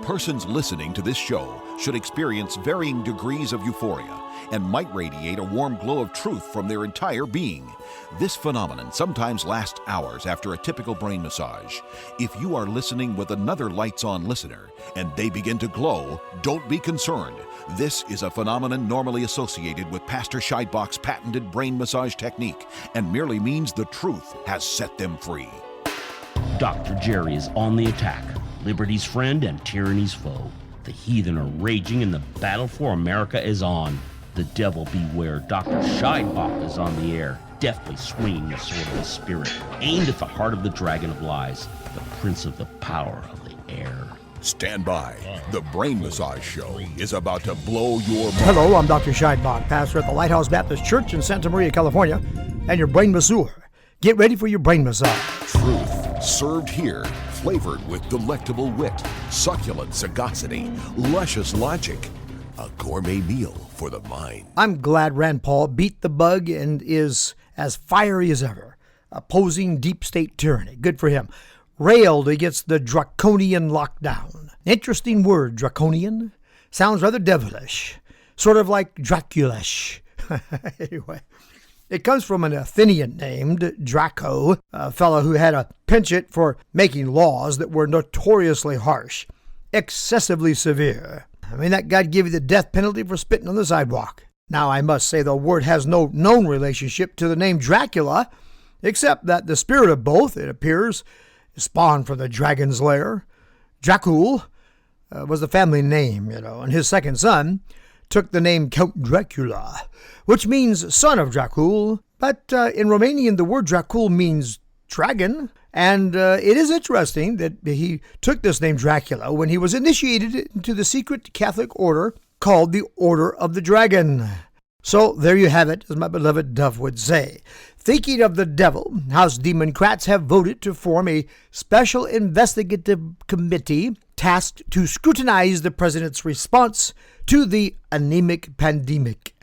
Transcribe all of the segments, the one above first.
Persons listening to this show should experience varying degrees of euphoria and might radiate a warm glow of truth from their entire being. This phenomenon sometimes lasts hours after a typical brain massage. If you are listening with another lights-on listener and they begin to glow, don't be concerned. This is a phenomenon normally associated with Pastor Scheidbach's patented brain massage technique and merely means the truth has set them free. Dr. Jerry is on the attack. Liberty's friend and tyranny's foe. The heathen are raging and the battle for America is on. The devil beware. Dr. Scheidbach is on the air, deftly swinging the sword of the spirit, aimed at the heart of the dragon of lies, the prince of the power of the air. Stand by. The Brain Massage Show is about to blow your mind. Hello, I'm Dr. Scheidbach, pastor at the Lighthouse Baptist Church in Santa Maria, California, and your brain masseur. Get ready for your brain massage. Truth served here, flavored with delectable wit, succulent sagacity, luscious logic. A gourmet meal for the mind. I'm glad Rand Paul beat the bug and is as fiery as ever, opposing deep state tyranny. Good for him. Railed against the draconian lockdown. Interesting word, draconian. Sounds rather devilish. Sort of like Draculash. Anyway, it comes from an Athenian named Draco, a fellow who had a penchant for making laws that were notoriously harsh, excessively severe. I mean, that guy give you the death penalty for spitting on the sidewalk. Now, I must say the word has no known relationship to the name Dracula, except that the spirit of both, it appears, spawned from the dragon's lair. Dracul was the family name, and his second son took the name Count Dracula, which means son of Dracul. But in Romanian, the word Dracul means dragon. And it is interesting that he took this name Dracula when he was initiated into the secret Catholic order called the Order of the Dragon. So there you have it, as my beloved Dove would say. Thinking of the devil, House Democrats have voted to form a special investigative committee tasked to scrutinize the president's response to the anemic pandemic.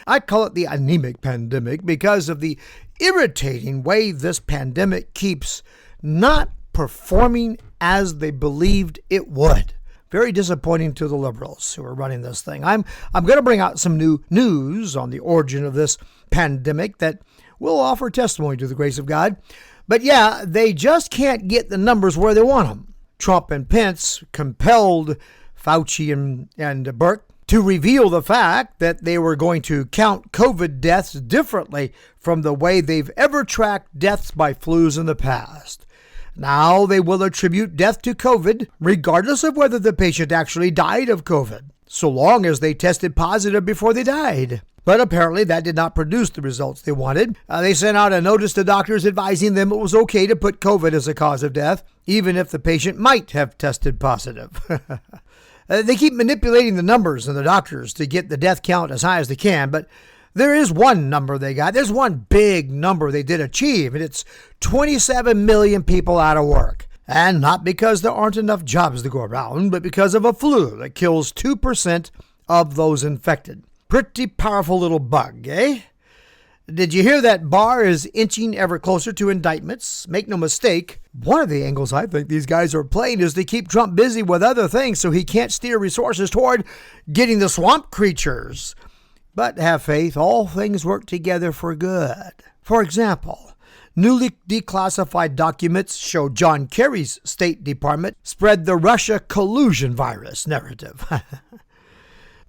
I call it the anemic pandemic because of the irritating way this pandemic keeps not performing as they believed it would. Very disappointing to the liberals who are running this thing. I'm going to bring out some new news on the origin of this pandemic that will offer testimony to the grace of God. But yeah, they just can't get the numbers where they want them. Trump and Pence compelled Fauci and Burke to reveal the fact that they were going to count COVID deaths differently from the way they've ever tracked deaths by flus in the past. Now they will attribute death to COVID, regardless of whether the patient actually died of COVID, so long as they tested positive before they died. But apparently that did not produce the results they wanted. They sent out a notice to doctors advising them it was okay to put COVID as a cause of death, even if the patient might have tested positive. They keep manipulating the numbers and the doctors to get the death count as high as they can, but there is one number they got. There's one big number they did achieve, and it's 27 million people out of work. And not because there aren't enough jobs to go around, but because of a flu that kills 2% of those infected. Pretty powerful little bug, eh? Did you hear that Barr is inching ever closer to indictments? Make no mistake, one of the angles I think these guys are playing is to keep Trump busy with other things so he can't steer resources toward getting the swamp creatures. But have faith, all things work together for good. For example, newly declassified documents show John Kerry's State Department spread the Russia collusion virus narrative.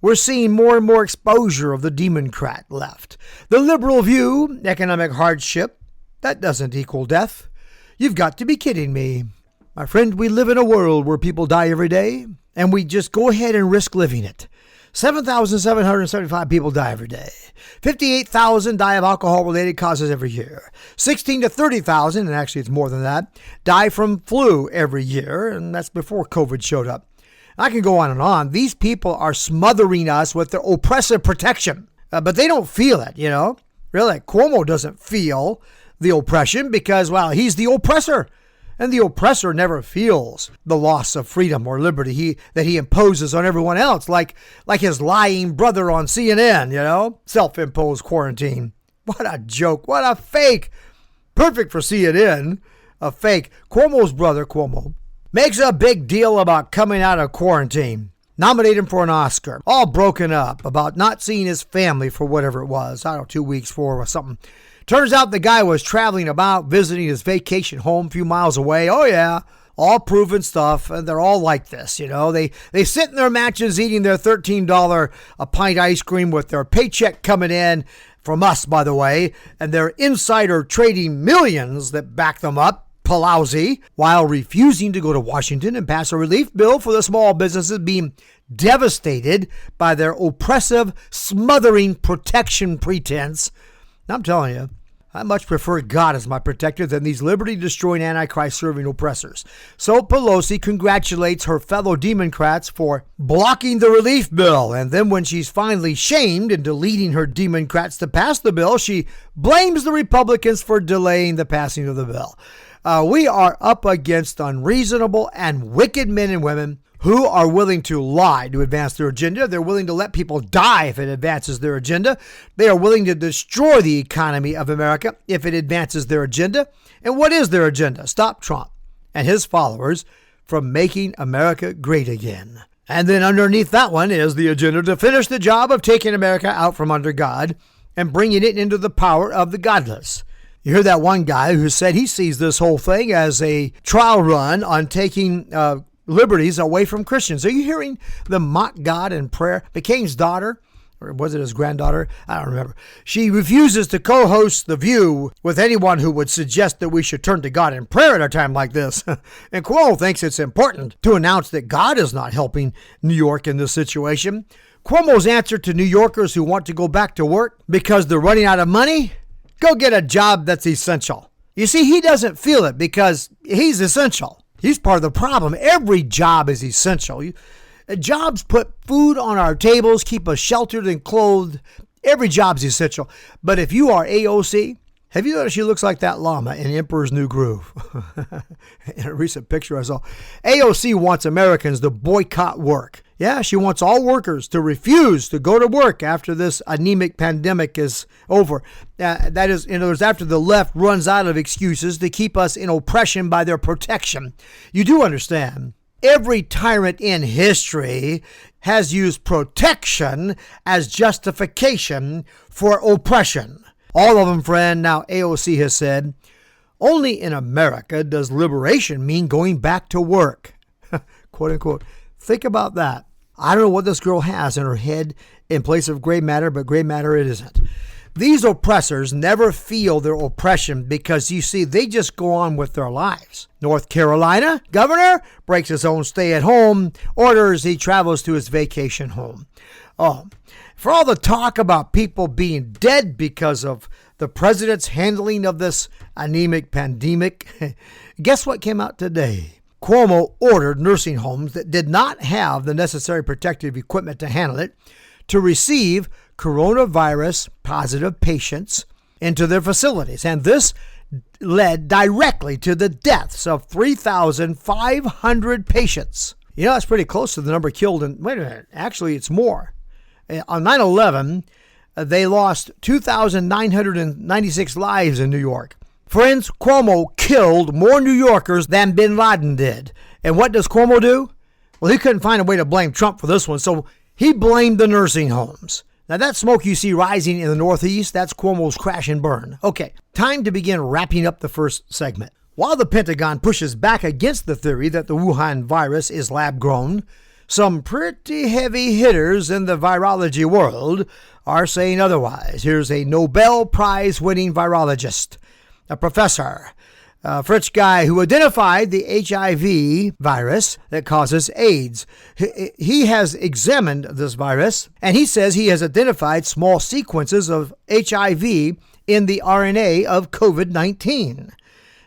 We're seeing more and more exposure of the Democrat left. The liberal view, economic hardship, that doesn't equal death. You've got to be kidding me. My friend, we live in a world where people die every day, and we just go ahead and risk living it. 7,775 people die every day. 58,000 die of alcohol-related causes every year. 16 to 30,000, and actually it's more than that, die from flu every year, and that's before COVID showed up. I can go on and on. These people are smothering us with their oppressive protection, but they don't feel it, Really, Cuomo doesn't feel the oppression because, well, he's the oppressor. And the oppressor never feels the loss of freedom or liberty that he imposes on everyone else, like his lying brother on CNN, Self-imposed quarantine. What a joke. What a fake. Perfect for CNN. A fake. Cuomo's brother, Cuomo, makes a big deal about coming out of quarantine. Nominate him for an Oscar. All broken up about not seeing his family for whatever it was. I don't know, 2 weeks for or something. Turns out the guy was traveling about, visiting his vacation home a few miles away. Oh, yeah. All proven stuff. And they're all like this, you know. They sit in their matches eating their $13 a pint ice cream with their paycheck coming in from us, by the way, and their insider trading millions that back them up. Pelosi, while refusing to go to Washington and pass a relief bill for the small businesses being devastated by their oppressive, smothering protection pretense. I'm telling you, I much prefer God as my protector than these liberty-destroying, Antichrist-serving oppressors. So Pelosi congratulates her fellow Democrats for blocking the relief bill. And then when she's finally shamed into leading her Democrats to pass the bill, she blames the Republicans for delaying the passing of the bill. We are up against unreasonable and wicked men and women who are willing to lie to advance their agenda. They're willing to let people die if it advances their agenda. They are willing to destroy the economy of America if it advances their agenda. And what is their agenda? Stop Trump and his followers from making America great again. And then underneath that one is the agenda to finish the job of taking America out from under God and bringing it into the power of the godless. You hear that one guy who said he sees this whole thing as a trial run on taking liberties away from Christians. Are you hearing the mock God in prayer? McCain's daughter, or was it his granddaughter? I don't remember. She refuses to co-host The View with anyone who would suggest that we should turn to God in prayer at a time like this. And Cuomo thinks it's important to announce that God is not helping New York in this situation. Cuomo's answer to New Yorkers who want to go back to work because they're running out of money: go get a job that's essential. You see, he doesn't feel it because he's essential. He's part of the problem. Every job is essential. Jobs put food on our tables, keep us sheltered and clothed. Every job's essential. But if you are AOC, have you noticed she looks like that llama in Emperor's New Groove? In a recent picture I saw. AOC wants Americans to boycott work. Yeah, she wants all workers to refuse to go to work after this anemic pandemic is over. That is, in other words, after the left runs out of excuses to keep us in oppression by their protection. You do understand, every tyrant in history has used protection as justification for oppression. All of them, friend. Now, AOC has said, only in America does liberation mean going back to work. Quote unquote. Think about that. I don't know what this girl has in her head in place of gray matter, but gray matter it isn't. These oppressors never feel their oppression because, you see, they just go on with their lives. North Carolina governor breaks his own stay-at-home orders. He travels to his vacation home. Oh, for all the talk about people being dead because of the president's handling of this anemic pandemic, guess what came out today? Cuomo ordered nursing homes that did not have the necessary protective equipment to handle it to receive coronavirus positive patients into their facilities. And this led directly to the deaths of 3,500 patients. You know, that's pretty close to the number killed in, wait a minute, actually it's more. On 9/11, they lost 2,996 lives in New York. Friends, Cuomo killed more New Yorkers than bin Laden did. And what does Cuomo do? Well, he couldn't find a way to blame Trump for this one, so he blamed the nursing homes. Now, that smoke you see rising in the Northeast, that's Cuomo's crash and burn. Okay, time to begin wrapping up the first segment. While the Pentagon pushes back against the theory that the Wuhan virus is lab-grown, some pretty heavy hitters in the virology world are saying otherwise. Here's a Nobel Prize-winning virologist, a professor, a French guy who identified the HIV virus that causes AIDS. He has examined this virus, and he says he has identified small sequences of HIV in the RNA of COVID-19.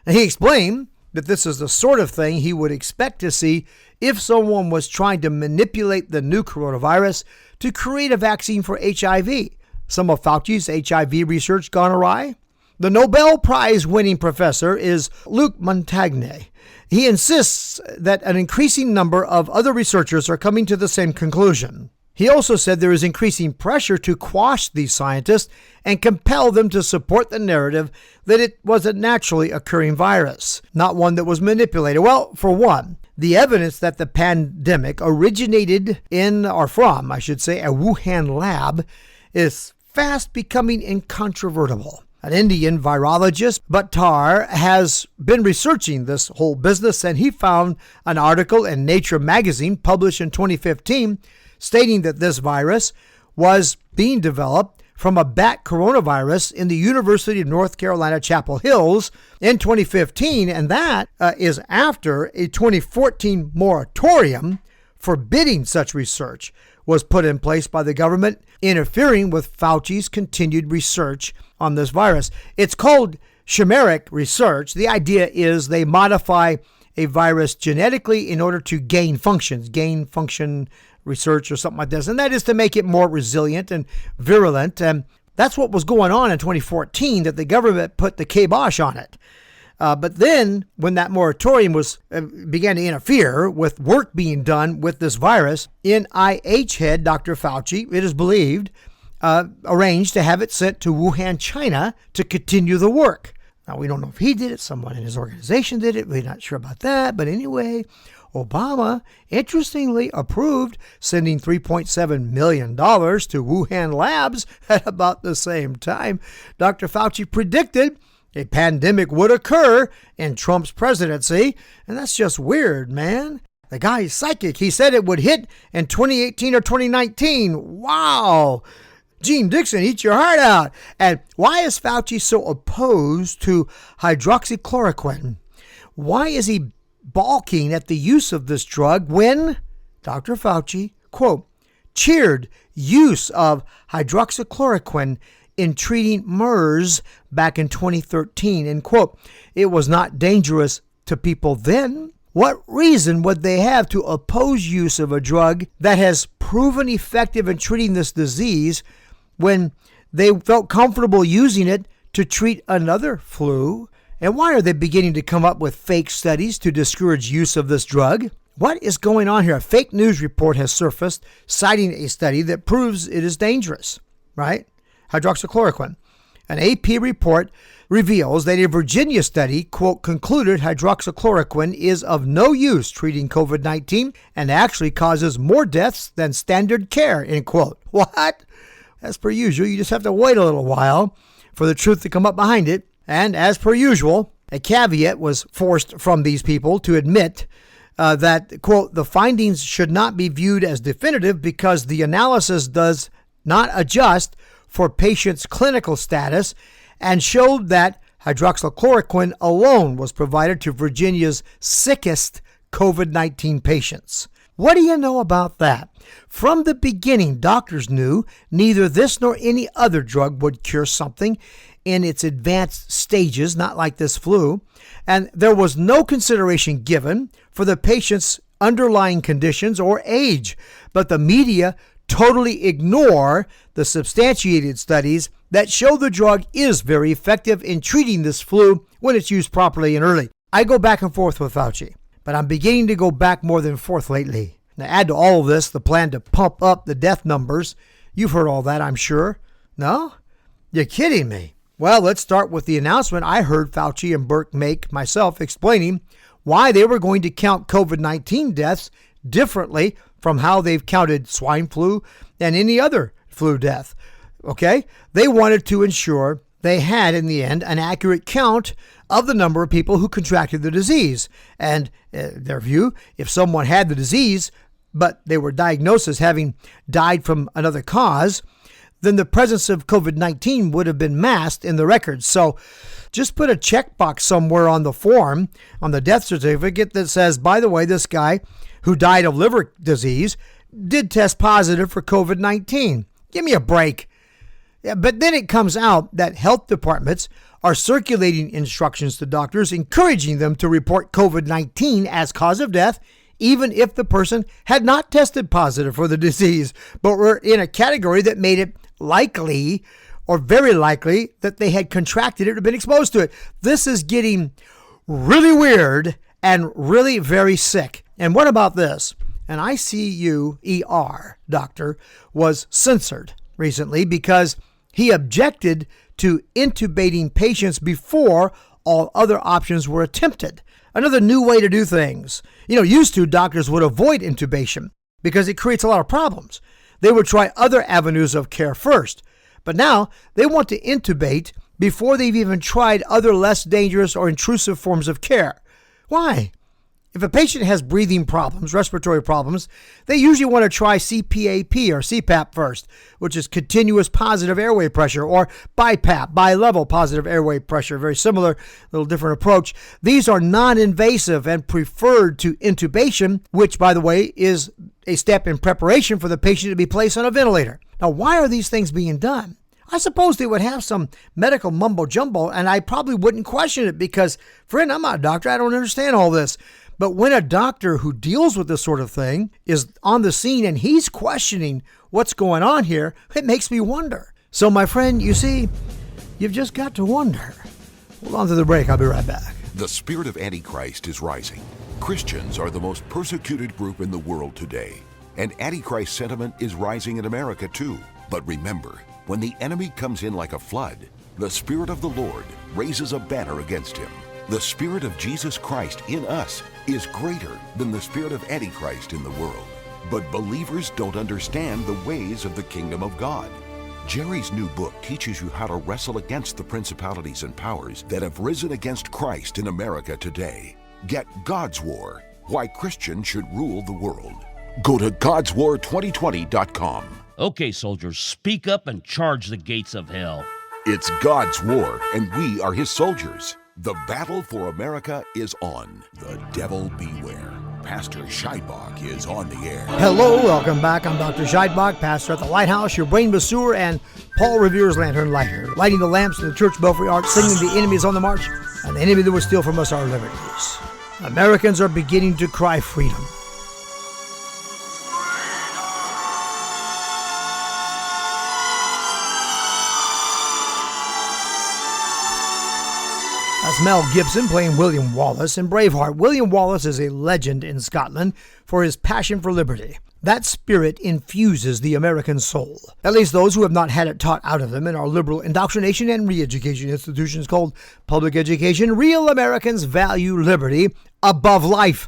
And he explained that this is the sort of thing he would expect to see if someone was trying to manipulate the new coronavirus to create a vaccine for HIV. Some of Fauci's HIV research gone awry? The Nobel Prize-winning professor is Luc Montagnier. He insists that an increasing number of other researchers are coming to the same conclusion. He also said there is increasing pressure to quash these scientists and compel them to support the narrative that it was a naturally occurring virus, not one that was manipulated. Well, for one, the evidence that the pandemic originated in, or from, I should say, a Wuhan lab is fast becoming incontrovertible. An Indian virologist, Bhattar, has been researching this whole business, and he found an article in Nature magazine published in 2015 stating that this virus was being developed from a bat coronavirus in the University of North Carolina, Chapel Hills in 2015, and that is after a 2014 moratorium forbidding such research was put in place by the government, interfering with Fauci's continued research on this virus. It's called chimeric research. The idea is they modify a virus genetically in order to gain function research or something like this, and that is to make it more resilient and virulent. And that's what was going on in 2014, that the government put the kibosh on it. But then when that moratorium began to interfere with work being done with this virus, NIH head Dr. Fauci, it is believed, arranged to have it sent to Wuhan, China to continue the work. Now, we don't know if he did it. Someone in his organization did it. We're not sure about that. But anyway, Obama, interestingly, approved sending $3.7 million to Wuhan labs at about the same time. Dr. Fauci predicted a pandemic would occur in Trump's presidency, and that's just weird, man. The guy is psychic. He said it would hit in 2018 or 2019. Wow. Gene Dixon, eat your heart out. And why is Fauci so opposed to hydroxychloroquine? Why is he balking at the use of this drug when Dr. Fauci, quote, cheered use of hydroxychloroquine in treating MERS back in 2013, and quote, it was not dangerous to people then? What reason would they have to oppose use of a drug that has proven effective in treating this disease when they felt comfortable using it to treat another flu? And why are they beginning to come up with fake studies to discourage use of this drug? What is going on here? A fake news report has surfaced citing a study that proves it is dangerous, right? Hydroxychloroquine. An AP report reveals that a Virginia study, quote, concluded hydroxychloroquine is of no use treating COVID-19 and actually causes more deaths than standard care, end quote. What? As per usual, you just have to wait a little while for the truth to come up behind it. And as per usual, a caveat was forced from these people to admit that, quote, the findings should not be viewed as definitive because the analysis does not adjust for patients' clinical status and showed that hydroxychloroquine alone was provided to Virginia's sickest COVID-19 patients. What do you know about that? From the beginning, doctors knew neither this nor any other drug would cure something in its advanced stages, not like this flu, and there was no consideration given for the patient's underlying conditions or age. But the media totally ignore the substantiated studies that show the drug is very effective in treating this flu when it's used properly and early. I go back and forth with Fauci, but I'm beginning to go back more than forth lately. Now, add to all of this the plan to pump up the death numbers. You've heard all that, I'm sure. No? You're kidding me. Well, let's start with the announcement I heard Fauci and Burke make myself, explaining why they were going to count COVID-19 deaths differently from how they've counted swine flu and any other flu death. Okay? They wanted to ensure they had, in the end, an accurate count of the number of people who contracted the disease. And their view, if someone had the disease, but they were diagnosed as having died from another cause, then the presence of COVID-19 would have been masked in the records. So just put a checkbox somewhere on the form, on the death certificate, that says, by the way, this guy who died of liver disease did test positive for COVID-19. Give me a break. Yeah, but then it comes out that health departments are circulating instructions to doctors, encouraging them to report COVID-19 as cause of death, even if the person had not tested positive for the disease, but were in a category that made it likely or very likely that they had contracted it or been exposed to it. This is getting really weird and really very sick. And what about this? An ICU ER doctor was censored recently because he objected to intubating patients before all other options were attempted. Another new way to do things. Used to, doctors would avoid intubation because it creates a lot of problems. They would try other avenues of care first. But now they want to intubate before they've even tried other less dangerous or intrusive forms of care. Why? If a patient has breathing problems, respiratory problems, they usually want to try CPAP or CPAP first, which is continuous positive airway pressure, or BiPAP, bi-level positive airway pressure. Very similar, little different approach. These are non-invasive and preferred to intubation, which, by the way, is a step in preparation for the patient to be placed on a ventilator. Now, why are these things being done? I suppose they would have some medical mumbo-jumbo, and I probably wouldn't question it because, friend, I'm not a doctor. I don't understand all this. But when a doctor who deals with this sort of thing is on the scene and he's questioning what's going on here, it makes me wonder. So, my friend, you see, you've just got to wonder. Hold on to the break. I'll be right back. The spirit of Antichrist is rising. Christians are the most persecuted group in the world today. And Antichrist sentiment is rising in America too. But remember, when the enemy comes in like a flood, the Spirit of the Lord raises a banner against him. The Spirit of Jesus Christ in us is greater than the spirit of Antichrist in the world. But believers don't understand the ways of the kingdom of God. Jerry's new book teaches you how to wrestle against the principalities and powers that have risen against Christ in America today. Get God's War, Why Christians Should Rule the World. Go to godswar2020.com. Okay, soldiers, speak up and charge the gates of hell. It's God's war, and we are his soldiers. The battle for America is on. The devil beware. Pastor Scheidbach is on the air. Hello, welcome back. I'm Dr. Scheidbach, pastor at the Lighthouse, your brain masseur, and Paul Revere's lantern lighter, lighting the lamps in the church belfry arch, singing the enemy is on the march, and the enemy that will steal from us our liberties. Americans are beginning to cry freedom. That's Mel Gibson playing William Wallace in Braveheart. William Wallace is a legend in Scotland for his passion for liberty. That spirit infuses the American soul. At least those who have not had it taught out of them in our liberal indoctrination and re-education institutions called public education. Real Americans value liberty above life.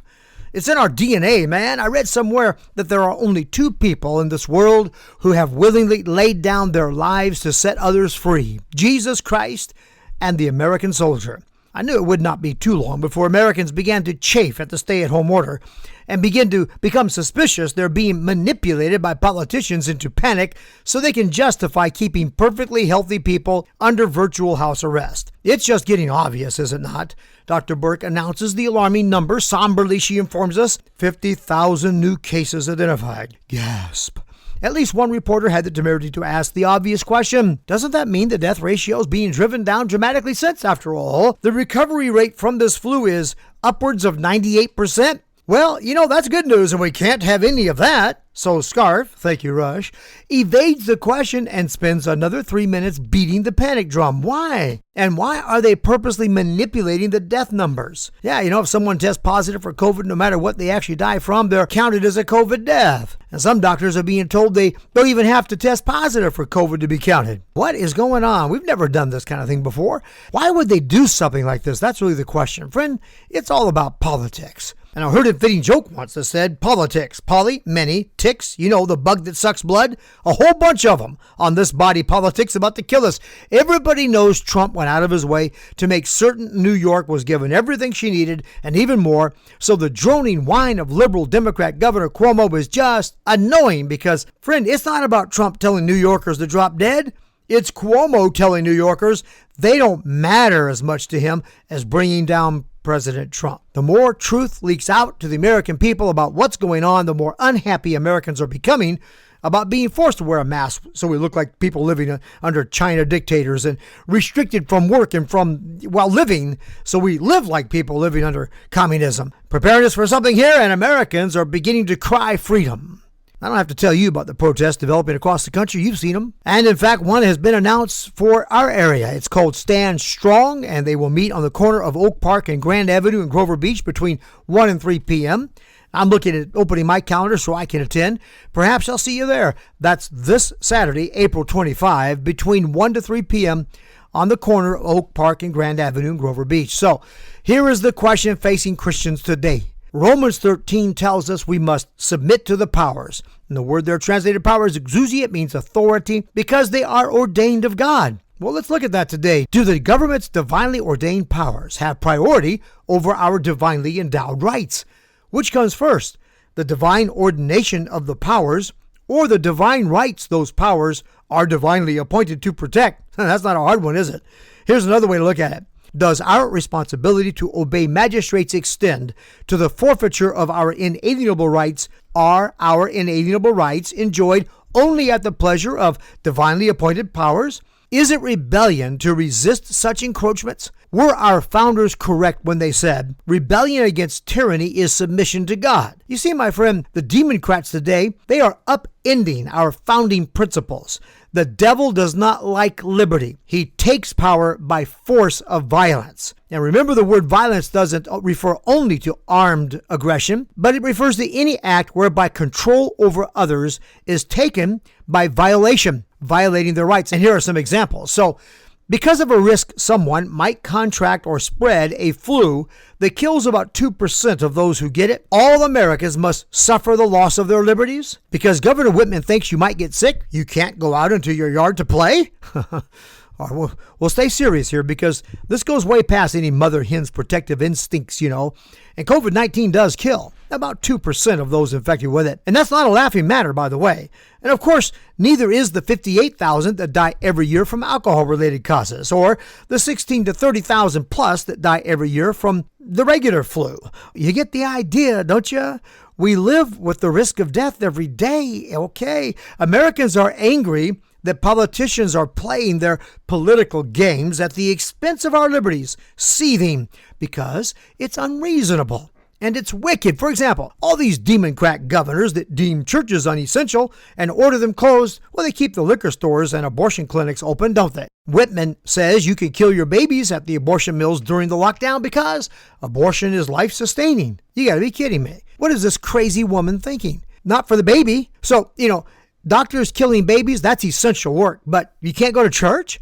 It's in our DNA, man. I read somewhere that there are only two people in this world who have willingly laid down their lives to set others free: Jesus Christ and the American soldier. I knew it would not be too long before Americans began to chafe at the stay-at-home order and begin to become suspicious they're being manipulated by politicians into panic so they can justify keeping perfectly healthy people under virtual house arrest. It's just getting obvious, is it not? Dr. Burke announces the alarming number. Somberly, she informs us 50,000 new cases identified. Gasp. At least one reporter had the temerity to ask the obvious question: doesn't that mean the death ratio is being driven down dramatically since, after all, the recovery rate from this flu is upwards of 98%? Well, that's good news, and we can't have any of that. So Scarf, thank you, Rush, evades the question and spends another 3 minutes beating the panic drum. Why? And why are they purposely manipulating the death numbers? Yeah, if someone tests positive for COVID, no matter what they actually die from, they're counted as a COVID death. And some doctors are being told they don't even have to test positive for COVID to be counted. What is going on? We've never done this kind of thing before. Why would they do something like this? That's really the question. Friend, it's all about politics. And I heard a fitting joke once that said, politics, poly, many, ticks, the bug that sucks blood, a whole bunch of them on this body politics about to kill us. Everybody knows Trump went out of his way to make certain New York was given everything she needed and even more. So the droning whine of liberal Democrat Governor Cuomo was just annoying because, friend, it's not about Trump telling New Yorkers to drop dead. It's Cuomo telling New Yorkers they don't matter as much to him as bringing down President Trump. The more truth leaks out to the American people about what's going on, the more unhappy Americans are becoming about being forced to wear a mask so we look like people living under China dictators, and restricted from work and from while living so we live like people living under communism. Preparing us for something here, and Americans are beginning to cry freedom. I don't have to tell you about the protests developing across the country. You've seen them. And in fact, one has been announced for our area. It's called Stand Strong, and they will meet on the corner of Oak Park and Grand Avenue in Grover Beach between 1 and 3 p.m. I'm looking at opening my calendar so I can attend. Perhaps I'll see you there. That's this Saturday, April 25, between 1 to 3 p.m. on the corner of Oak Park and Grand Avenue in Grover Beach. So here is the question facing Christians today. Romans 13 tells us we must submit to the powers. And the word there translated power is exousia. It means authority because they are ordained of God. Well, let's look at that today. Do the government's divinely ordained powers have priority over our divinely endowed rights? Which comes first, the divine ordination of the powers or the divine rights those powers are divinely appointed to protect? That's not a hard one, is it? Here's another way to look at it. Does our responsibility to obey magistrates extend to the forfeiture of our inalienable rights? Are our inalienable rights enjoyed only at the pleasure of divinely appointed powers? Is it rebellion to resist such encroachments? Were our founders correct when they said rebellion against tyranny is submission to God? You see, my friend, the Democrats today, they are upending our founding principles. The devil does not like liberty. He takes power by force of violence. Now remember, the word violence doesn't refer only to armed aggression, but it refers to any act whereby control over others is taken by violation, violating their rights. And here are some examples. So, because of a risk someone might contract or spread a flu that kills about 2% of those who get it, all Americans must suffer the loss of their liberties? Because Governor Whitman thinks you might get sick, you can't go out into your yard to play? We'll stay serious here, because this goes way past any mother hen's protective instincts, And COVID-19 does kill about 2% of those infected with it. And that's not a laughing matter, by the way. And of course, neither is the 58,000 that die every year from alcohol-related causes, or the 16 to 30,000 plus that die every year from the regular flu. You get the idea, don't you? We live with the risk of death every day, okay? Americans are angry that politicians are playing their political games at the expense of our liberties, seething because it's unreasonable and it's wicked. For example, all these Democrat governors that deem churches unessential and order them closed, well, they keep the liquor stores and abortion clinics open, don't they? Whitman says you can kill your babies at the abortion mills during the lockdown because abortion is life-sustaining. You gotta be kidding me. What is this crazy woman thinking? Not for the baby. So, doctors killing babies, that's essential work, but you can't go to church?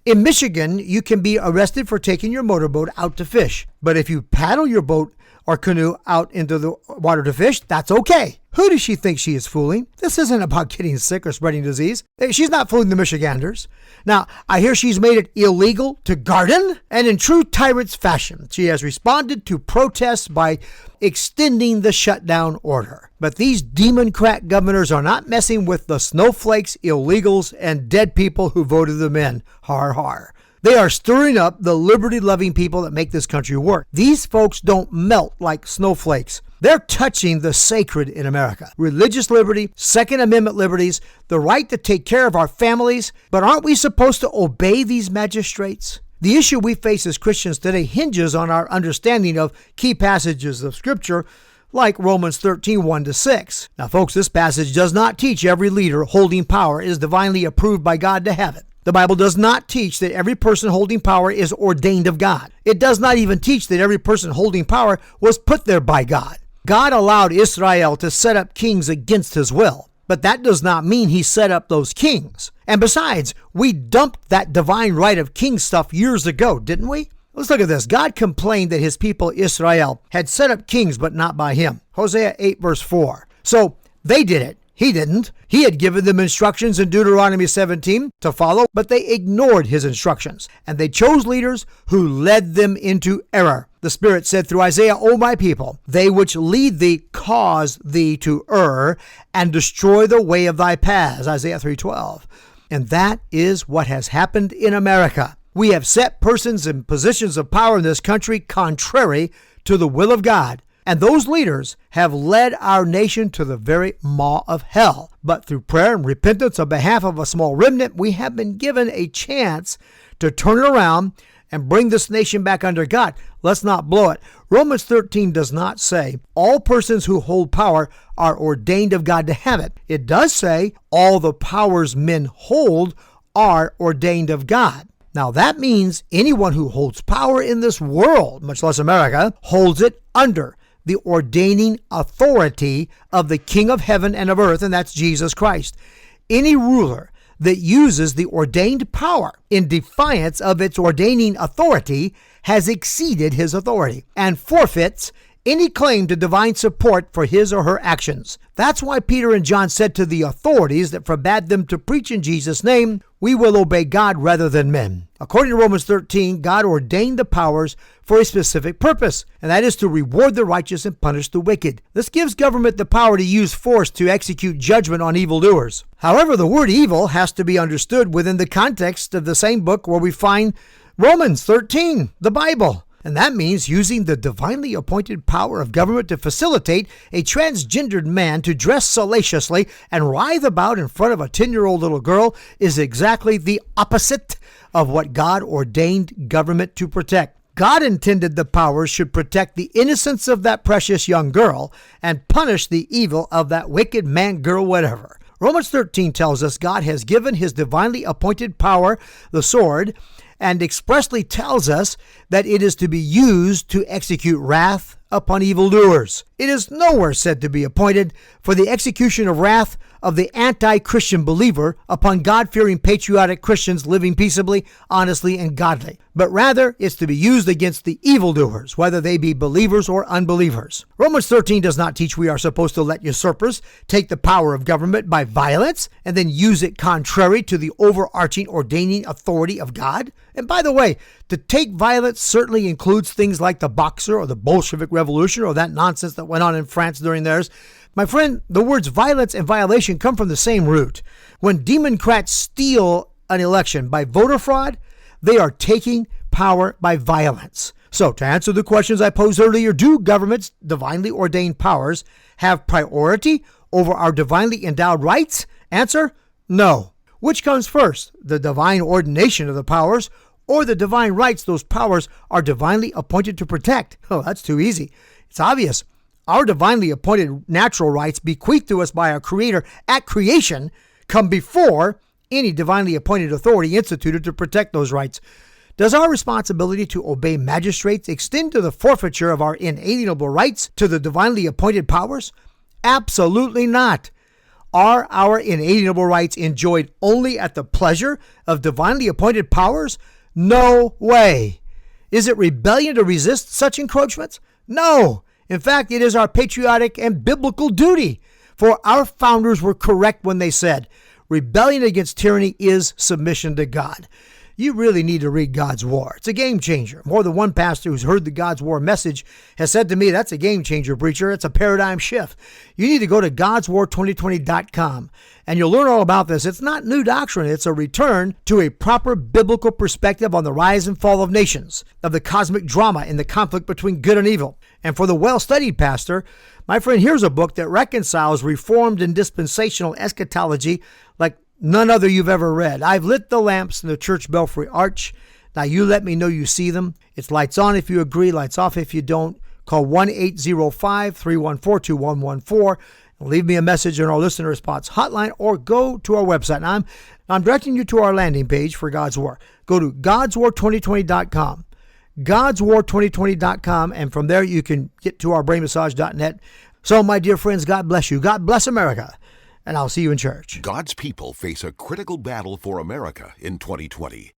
In Michigan, you can be arrested for taking your motorboat out to fish. But if you paddle your boat or canoe out into the water to fish, that's okay. Who does she think she is fooling? This isn't about getting sick or spreading disease. She's not fooling the Michiganders. Now, I hear she's made it illegal to garden, and in true tyrant's fashion, she has responded to protests by extending the shutdown order. But these Democrat governors are not messing with the snowflakes, illegals, and dead people who voted them in. Har har. They are stirring up the liberty-loving people that make this country work. These folks don't melt like snowflakes. They're touching the sacred in America. Religious liberty, Second Amendment liberties, the right to take care of our families. But aren't we supposed to obey these magistrates? The issue we face as Christians today hinges on our understanding of key passages of Scripture, like Romans 13, 1-6. Now, folks, this passage does not teach every leader holding power is divinely approved by God to have it. The Bible does not teach that every person holding power is ordained of God. It does not even teach that every person holding power was put there by God. God allowed Israel to set up kings against his will, but that does not mean he set up those kings. And besides, we dumped that divine right of king stuff years ago, didn't we? Let's look at this. God complained that his people Israel had set up kings, but not by him. Hosea 8, verse 4. So they did it. He didn't. He had given them instructions in Deuteronomy 17 to follow, but they ignored his instructions, and they chose leaders who led them into error. The Spirit said through Isaiah, O my people, they which lead thee cause thee to err and destroy the way of thy paths. Isaiah 3:12. And that is what has happened in America. We have set persons in positions of power in this country contrary to the will of God. And those leaders have led our nation to the very maw of hell. But through prayer and repentance on behalf of a small remnant, we have been given a chance to turn it around and bring this nation back under God. Let's not blow it. Romans 13 does not say all persons who hold power are ordained of God to have it. It does say all the powers men hold are ordained of God. Now that means anyone who holds power in this world, much less America, holds it under the ordaining authority of the King of heaven and of earth, and that's Jesus Christ. Any ruler that uses the ordained power in defiance of its ordaining authority has exceeded his authority and forfeits any claim to divine support for his or her actions. That's why Peter and John said to the authorities that forbade them to preach in Jesus' name, "We will obey God rather than men." According to Romans 13, God ordained the powers for a specific purpose, and that is to reward the righteous and punish the wicked. This gives government the power to use force to execute judgment on evildoers. However, the word evil has to be understood within the context of the same book where we find Romans 13, the Bible. And that means using the divinely appointed power of government to facilitate a transgendered man to dress salaciously and writhe about in front of a 10-year-old little girl is exactly the opposite of what God ordained government to protect. God intended the powers should protect the innocence of that precious young girl and punish the evil of that wicked man, girl, whatever. Romans 13 tells us God has given his divinely appointed power, the sword, and expressly tells us that it is to be used to execute wrath upon evildoers. It is nowhere said to be appointed for the execution of wrath of the anti-Christian believer upon God-fearing patriotic Christians living peaceably, honestly, and godly, but rather it's to be used against the evildoers, whether they be believers or unbelievers. Romans 13 does not teach we are supposed to let usurpers take the power of government by violence and then use it contrary to the overarching ordaining authority of God. And by the way, to take violence certainly includes things like the Boxer or the Bolshevik Revolution or that nonsense that went on in France during theirs. My friend, the words violence and violation come from the same root. When Democrats steal an election by voter fraud, they are taking power by violence. So, to answer the questions I posed earlier, do government's divinely ordained powers have priority over our divinely endowed rights? Answer, no. Which comes first, the divine ordination of the powers or the divine rights those powers are divinely appointed to protect? Oh, that's too easy. It's obvious. Our divinely appointed natural rights bequeathed to us by our Creator at creation come before any divinely appointed authority instituted to protect those rights. Does our responsibility to obey magistrates extend to the forfeiture of our inalienable rights to the divinely appointed powers? Absolutely not. Are our inalienable rights enjoyed only at the pleasure of divinely appointed powers? No way. Is it rebellion to resist such encroachments? No. In fact, it is our patriotic and biblical duty. For our founders were correct when they said, rebellion against tyranny is submission to God. You really need to read God's War. It's a game changer. More than one pastor who's heard the God's War message has said to me, that's a game changer, preacher. It's a paradigm shift. You need to go to godswar2020.com and you'll learn all about this. It's not new doctrine. It's a return to a proper biblical perspective on the rise and fall of nations, of the cosmic drama in the conflict between good and evil. And for the well-studied pastor, my friend, here's a book that reconciles Reformed and dispensational eschatology like none other you've ever read. I've lit the lamps in the church belfry arch. Now you let me know you see them. It's lights on if you agree, lights off if you don't. Call 1-805-314-2114 and leave me a message on our listener response hotline or go to our website. Now I'm directing you to our landing page for God's War. Go to godswar2020.com. godswar2020.com, and from there you can get to our BrainMassage.net. So, my dear friends, God bless you. God bless America. And I'll see you in church. God's people face a critical battle for America in 2020.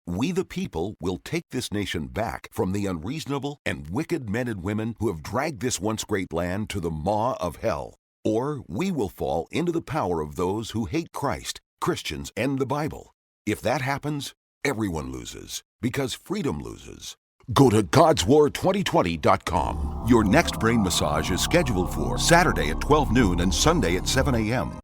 We the people will take this nation back from the unreasonable and wicked men and women who have dragged this once great land to the maw of hell. Or we will fall into the power of those who hate Christ, Christians, and the Bible. If that happens, everyone loses, because freedom loses. Go to godswar2020.com. Your next brain massage is scheduled for Saturday at 12 noon and Sunday at 7 a.m.